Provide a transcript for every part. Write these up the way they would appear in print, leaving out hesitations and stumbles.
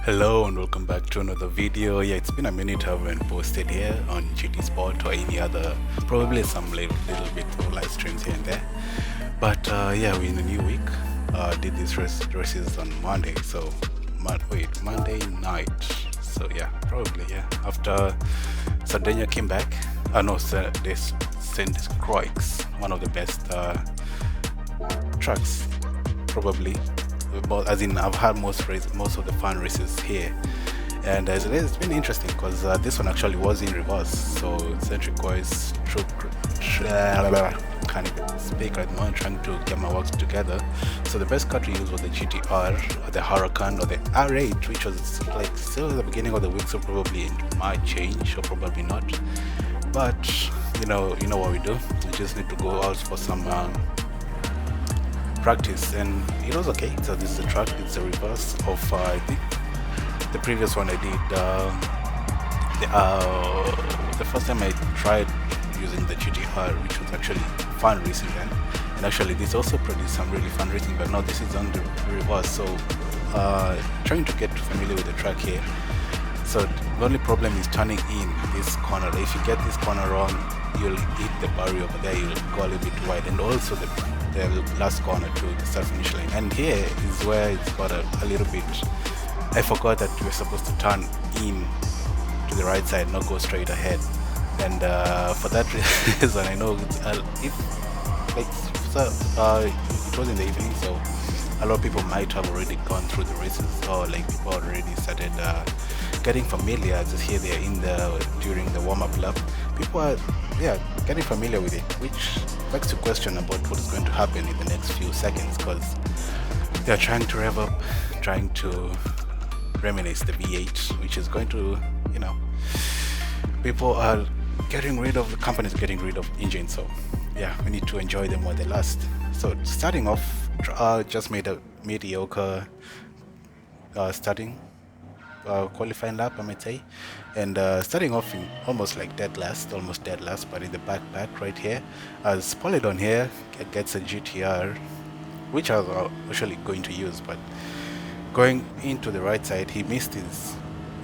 Hello and welcome back to another video. Yeah, it's been a minute I haven't posted here on GT Sport or any other, probably some little bit of live streams here and there. But yeah, we're in a new week. Did these races on Monday, so Monday night. So yeah, probably yeah. After Sardinia came back, no, they sent Croix, one of the best tracks, probably. But as in, I've had most of the fun races here, and it's been interesting because this one actually was in reverse. So Centric Croix can't even speak right now. I'm trying to get my works together. So the best car to use was the GTR, or the Huracan, or the R8, which was like still at the beginning of the week, so probably it might change or probably not. But you know what we do. We just need to go out for some practice, and it was okay. So this is the track. It's a reverse of I think the previous one I did. The first time I tried using the GTR, which was actually fun racing then, and actually this also produced some really fun racing. But now this is on the reverse, so trying to get familiar with the track here. So the only problem is turning in this corner. If you get this corner wrong, you'll hit the barrier over there. You'll go a little bit wide, and also the last corner to the start finish line. And here is where it's got a little bit. I forgot that we're supposed to turn in to the right side, not go straight ahead. And for that reason, I know it was in the evening, so a lot of people might have already gone through the races, or like people already started getting familiar. Just here they are during the warm-up lap. People are getting familiar with it, which begs to question about what is going to happen in the next few seconds, because they are trying to rev up, trying to reminisce the V8, which is going to, people are getting rid of, the companies getting rid of engines, so yeah, we need to enjoy them while they last. So starting off, just made a mediocre starting qualifying lap, I might say, and starting off in almost dead last, but in the back right here, as Polydon here gets a GTR, which I was actually going to use, but going into the right side, he missed his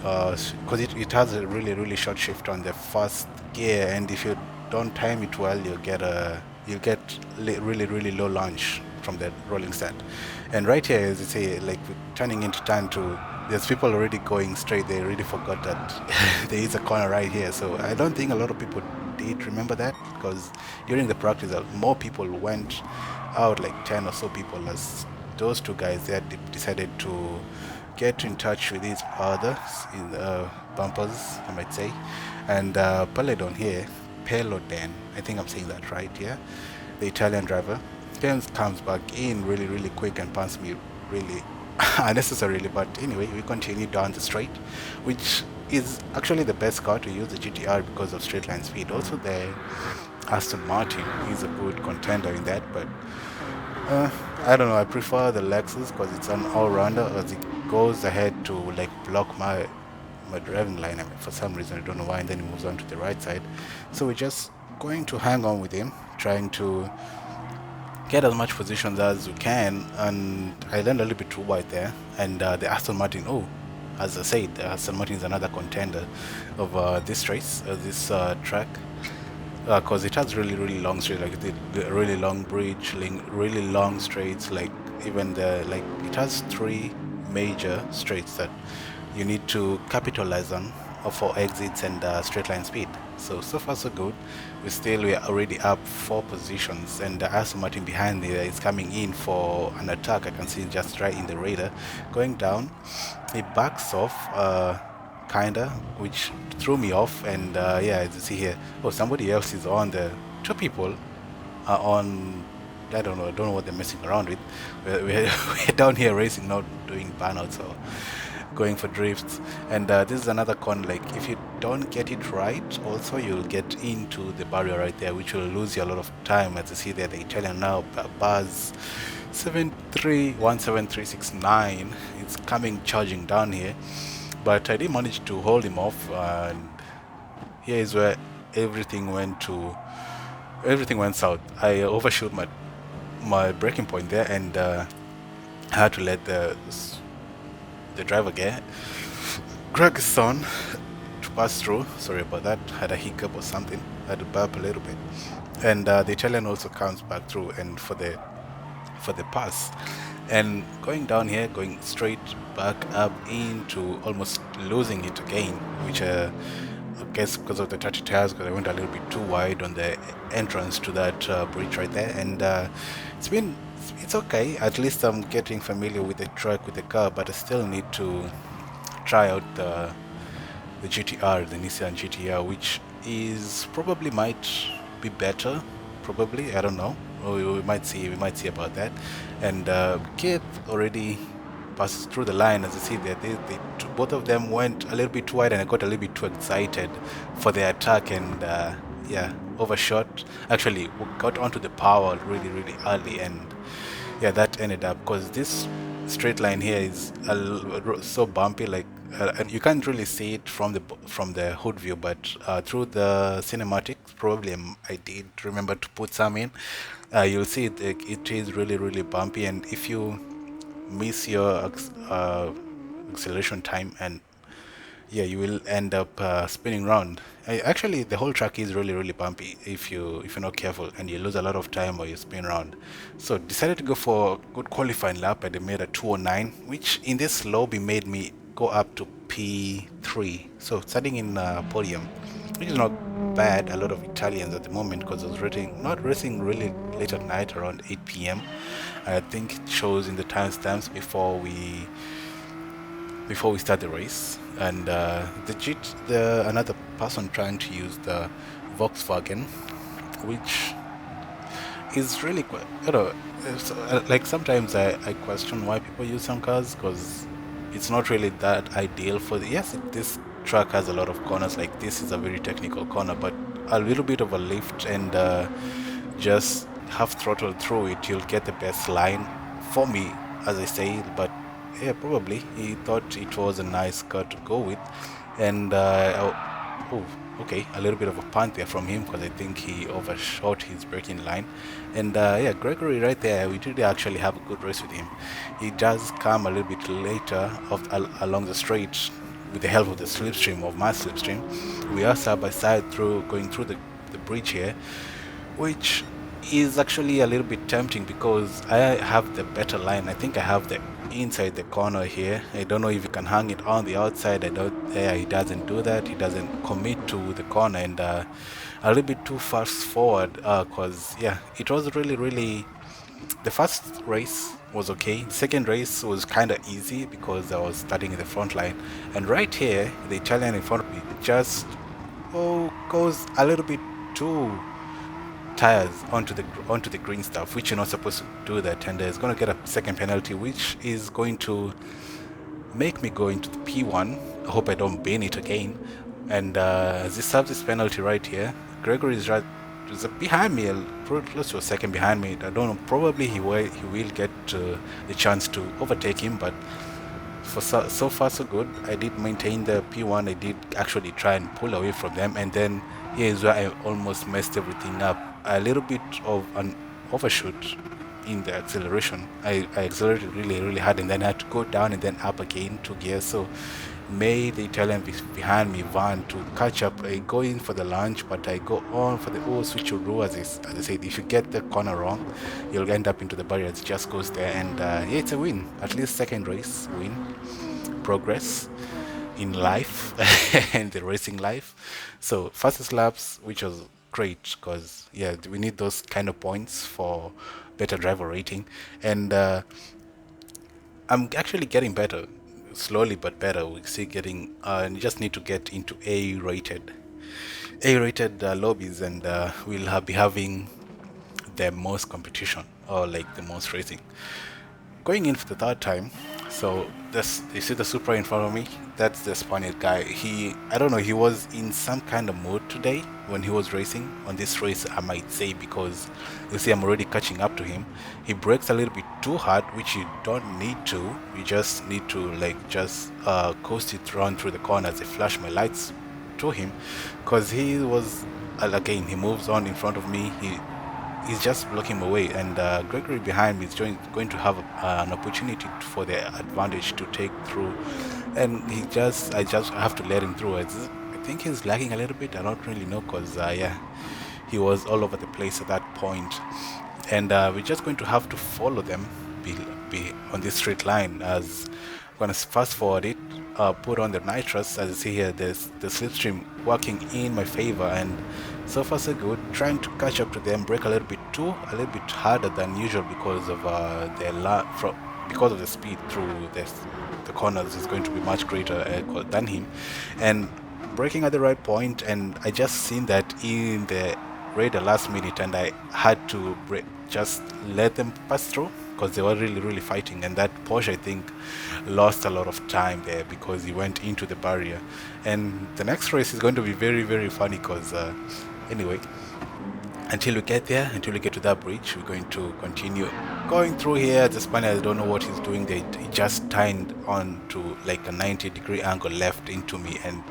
because it has a really short shift on the first gear, and if you don't time it well, you'll get really low launch from the rolling stand. And right here, as you say, like turning into turn 2, there's people already going straight. They already forgot that there is a corner right here. So I don't think a lot of people did remember that, because during the practice, more people went out, like 10 or so people, as those two guys there decided to get in touch with each other in bumpers, I might say. And Pelodon here, I think I'm saying that right here, the Italian driver, comes back in really quick and pants me really unnecessarily. But anyway, we continue down the straight, which is actually the best car to use, the GTR, because of straight line speed. Also the Aston Martin is a good contender in that, but I don't know, I prefer the Lexus because it's an all-rounder, as it goes ahead to block my driving line. I mean, for some reason, I don't know why, and then it moves on to the right side. So we're just going to hang on with him, trying to get as much positions as we can. And I learned a little bit too wide there, and the Aston Martin, as I said, the Aston Martin is another contender of this race, this track, because it has really long straights, like the really long bridge, really long straights, even it has 3 major straights that you need to capitalize on for exits and straight line speed. So far so good. We are already up 4 positions, and Aston Martin behind there is coming in for an attack. I can see just right in the radar. Going down, he backs off kinda, which threw me off. And as you see here, somebody else is on. The 2 people are on. I don't know what they're messing around with. We're down here racing, not doing burnouts or going for drifts. And this is another con, if you don't get it right, also you'll get into the barrier right there, which will lose you a lot of time. As you see there, the Italian now, Buzz 17369, it's coming charging down here, but I did manage to hold him off. And here is where everything went south. I overshoot my braking point there, and I had to let the the driver gear. Greg is on to pass through. Sorry about that. Had a hiccup or something. Had to burp a little bit. And the Italian also comes back through and for the pass. And going down here, going straight back up into almost losing it again, which I guess because of the 30 tires, because I went a little bit too wide on the entrance to that bridge right there. And it's okay. At least I'm getting familiar with the track, with the car, but I still need to try out the GTR, the Nissan GTR, which is probably might be better. Probably, I don't know. We might see. We might see about that. And Keith already passes through the line. As you see there, both of them went a little bit too wide, and I got a little bit too excited for the attack, and yeah, overshot. Actually, we got onto the power really, really early, and yeah, that ended up because this straight line here is so bumpy, like and you can't really see it from the hood view, but through the cinematics, probably I did remember to put some in. You'll see it is really, really bumpy, and if you miss your acceleration time, and yeah, you will end up spinning around. Actually, the whole track is really, really bumpy if you're not careful, and you lose a lot of time or you spin around. So decided to go for a good qualifying lap, and I made a 209, which in this lobby made me go up to P3. So starting in podium, which is not bad. A lot of Italians at the moment, because I was not racing really late at night, around 8 p.m. I think it shows in the timestamps before we start the race. And another person trying to use the Volkswagen, which is really quite, like sometimes I question why people use some cars, because it's not really that ideal for this track has a lot of corners. Like this is a very technical corner, but a little bit of a lift and just half throttle through it, you'll get the best line for me, as I say. But yeah, probably he thought it was a nice car to go with. And okay, a little bit of a punt there from him, because I think he overshot his braking line. And yeah, Gregory right there, we did actually have a good race with him. He does come a little bit later along the straight with the help of the slipstream, of my slipstream. We are side by side going through the bridge here, which is actually a little bit tempting because I have the better line. I think I have the inside the corner here. I don't know if you can hang it on the outside. I don't. Yeah, he doesn't do that. He doesn't commit to the corner, and a little bit too fast forward. Cause yeah, it was really, really. The first race was okay. The second race was kind of easy because I was starting in the front line, and right here, the Italian in front of me just goes a little bit too tires onto the green stuff, which you're not supposed to do that, and is going to get a second penalty, which is going to make me go into the P1. I hope I don't bin it again. And this serves this penalty right here. Gregory is behind me, close to a second behind me. I don't know, probably he will get the chance to overtake him, but for so far so good. I did maintain the P1. I did actually try and pull away from them, and then here is where I almost messed everything up. A little bit of an overshoot in the acceleration. I accelerated really, really hard, and then I had to go down and then up again 2 gears. So made the Italian behind me Van to catch up. I go in for the launch, but I go on for the switcheroo. As I said, if you get the corner wrong, you'll end up into the barrier. It just goes there, and yeah, it's a win. At least second race win. Progress in life and the racing life. So fastest laps, which was great, because yeah, we need those kind of points for better driver rating. And I'm actually getting better, slowly but better. We see getting and you just need to get into A-rated lobbies, and we'll be having the most competition, or like the most racing. Going in for the third time. So this, you see the Supra in front of me? That's the Spaniard guy. I don't know, he was in some kind of mood today when he was racing on this race, I might say, because you see I'm already catching up to him. He brakes a little bit too hard, which you don't need to. You just need to just coast it around through the corners. I flash my lights to him, because he was again, he moves on in front of me. he's just blocking him away, and Gregory behind me is going to have an opportunity for the advantage to take through, and I just have to let him through. I think he's lagging a little bit. I don't really know because yeah, he was all over the place at that point, and we're just going to have to follow them, be on this straight line. As I'm gonna fast forward it, put on the nitrous. As you see here, there's the slipstream working in my favor, and so far so good. Trying to catch up to them, brake a little bit harder than usual because of because of the speed through the corners is going to be much greater than him, and braking at the right point. And I just seen that in the radar last minute, and I had to just let them pass through because they were really fighting, and that Porsche I think lost a lot of time there because he went into the barrier. And the next race is going to be very funny because anyway, until we get there, until we get to that bridge, we're going to continue going through here. The Spaniard, I don't know what he's doing. He just turned on to like a 90-degree angle left into me, and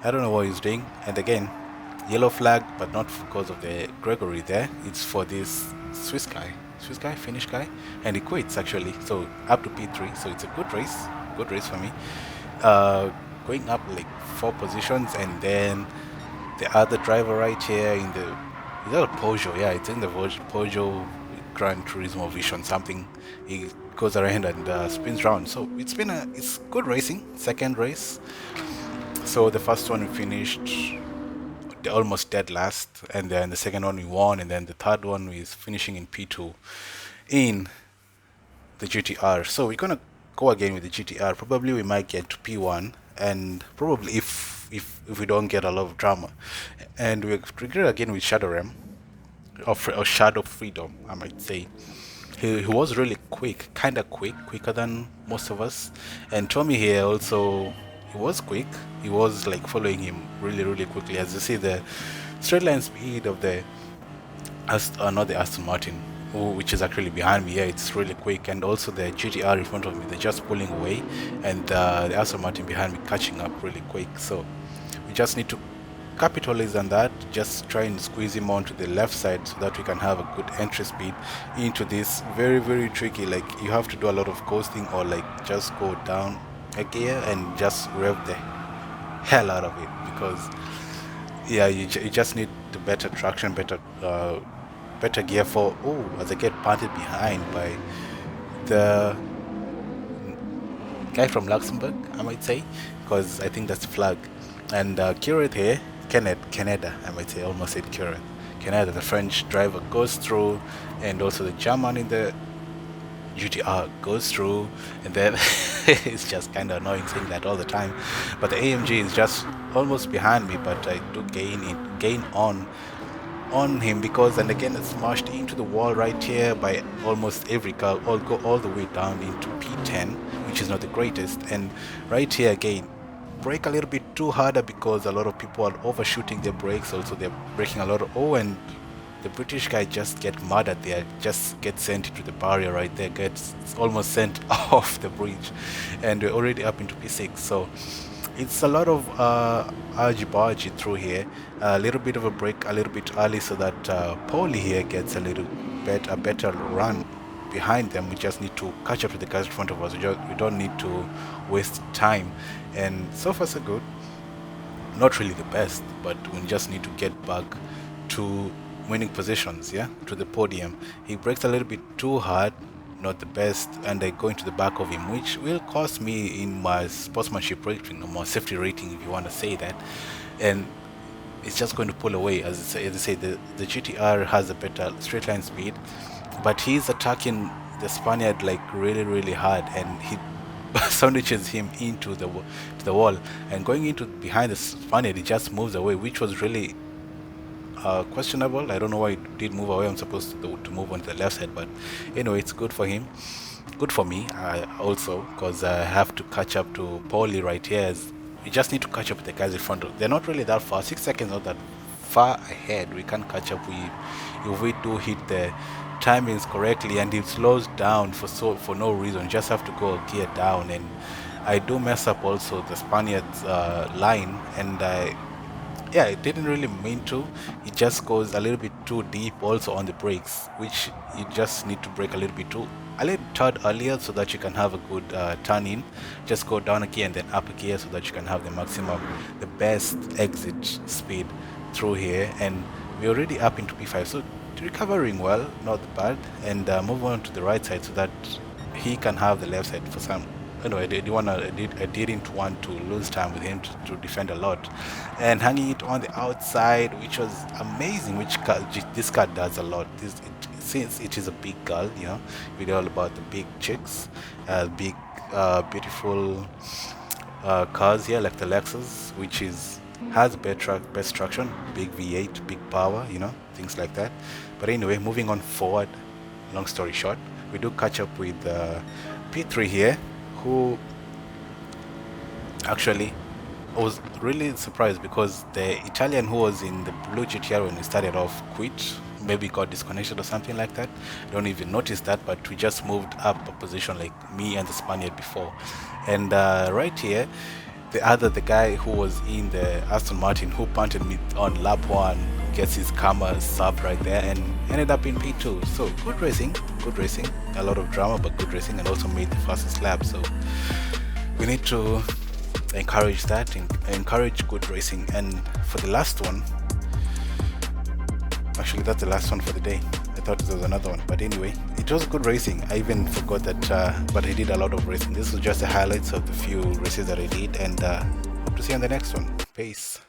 I don't know what he's doing. And again, yellow flag, but not because of the Gregory there. It's for this Finnish guy, and he quits actually. So up to P3. So it's a good race for me. Going up like 4 positions, and then the other driver right here in the is that a Peugeot? Yeah, it's in the Peugeot Gran Turismo Vision something. He goes around and spins round. So it's good racing. Second race. So the first one we finished almost dead last, and then the second one we won, and then the third one is finishing in P2 in the GTR. So we're gonna go again with the GTR. Probably we might get to P1, and probably if we don't get a lot of drama, and we're again with Shadow Ram or Shadow Freedom, I might say. He was really quick, kind of quicker than most of us. And Tommy here also, he was quick. He was like following him really quickly. As you see, the straight line speed of the not the Aston Martin, which is actually behind me. Yeah, it's really quick. And also the GTR in front of me, they're just pulling away, and the Aston Martin behind me catching up really quick. So we just need to capitalize on that, just try and squeeze him onto the left side so that we can have a good entry speed into this very tricky, like you have to do a lot of coasting, or like just go down a gear and just rev the hell out of it, because yeah, you just need the better traction, better gear for as I get punted behind by the guy from Luxembourg, I might say, because I think that's the flag. And Curate here, Canada, I might say, almost said Curate. Canada, the French driver, goes through, and also the German in the GTR goes through, and then it's just kind of annoying saying that all the time. But the AMG is just almost behind me, but I do gain on him, because, and again, it's smashed into the wall right here by almost every car, go all the way down into P10, which is not the greatest. And right here again, brake a little bit too harder because a lot of people are overshooting their brakes. Also, they're braking a lot and the British guy just get murdered there, just gets sent into the barrier right there, gets almost sent off the bridge, and we're already up into P6. So it's a lot of argy-bargy through here, a little bit of a break a little bit early so that Paulie here gets a better run behind them. We just need to catch up to the guys in front of us. We don't need to waste time, and so far so good. Not really the best, but we just need to get back to winning positions, yeah, to the podium. He breaks a little bit too hard, not the best, and I go into the back of him, which will cost me in my sportsmanship rating, or my safety rating, if you want to say that. And it's just going to pull away. As I say, the GTR has a better straight line speed, but he's attacking the Spaniard like really hard, and he sandwiches him into the wall, and going into behind the Spaniard, he just moves away, which was really questionable. I don't know why he did move away. I'm supposed to move on to the left side, but anyway, it's good for him, good for me also, because I have to catch up to Paulie right here. As we just need to catch up with the guys in front of. They're not really that far, 6 seconds not that far ahead. We can't catch up if we do hit the timings correctly, and it slows down for no reason. You just have to go gear down, and I do mess up also the Spaniard's line, and yeah, it didn't really mean to. It just goes a little bit too deep also on the brakes, which you just need to brake a little bit too. A little third earlier so that you can have a good turn in. Just go down a gear and then up a gear so that you can have the maximum, the best exit speed through here. And we're already up into P5, so recovering well, not bad. And move on to the right side so that he can have the left side for some. No, I didn't want to lose time with him to defend a lot, and hanging it on the outside, which was amazing. Which this car does a lot. Since it is a big girl, you know, we're all about the big chicks, big, beautiful cars here, like the Lexus, which has best traction, big V8, big power, you know, things like that. But anyway, moving on forward. Long story short, we do catch up with P3 here, who actually I was really surprised because the Italian who was in the blue GTR when we started off quit, maybe got disconnected or something like that. I don't even notice that, but we just moved up a position like me and the Spaniard before. And right here, the guy who was in the Aston Martin who punted me on lap 1 gets his karma sub right there and ended up in P2. So good racing, a lot of drama but good racing, and also made the fastest lap. So we need to encourage that, encourage good racing. And for the last one, actually that's the last one for the day. I thought there was another one, but anyway, it was good racing. I even forgot that, but I did a lot of racing. This was just the highlights of the few races that I did, and hope to see you on the next one. Peace.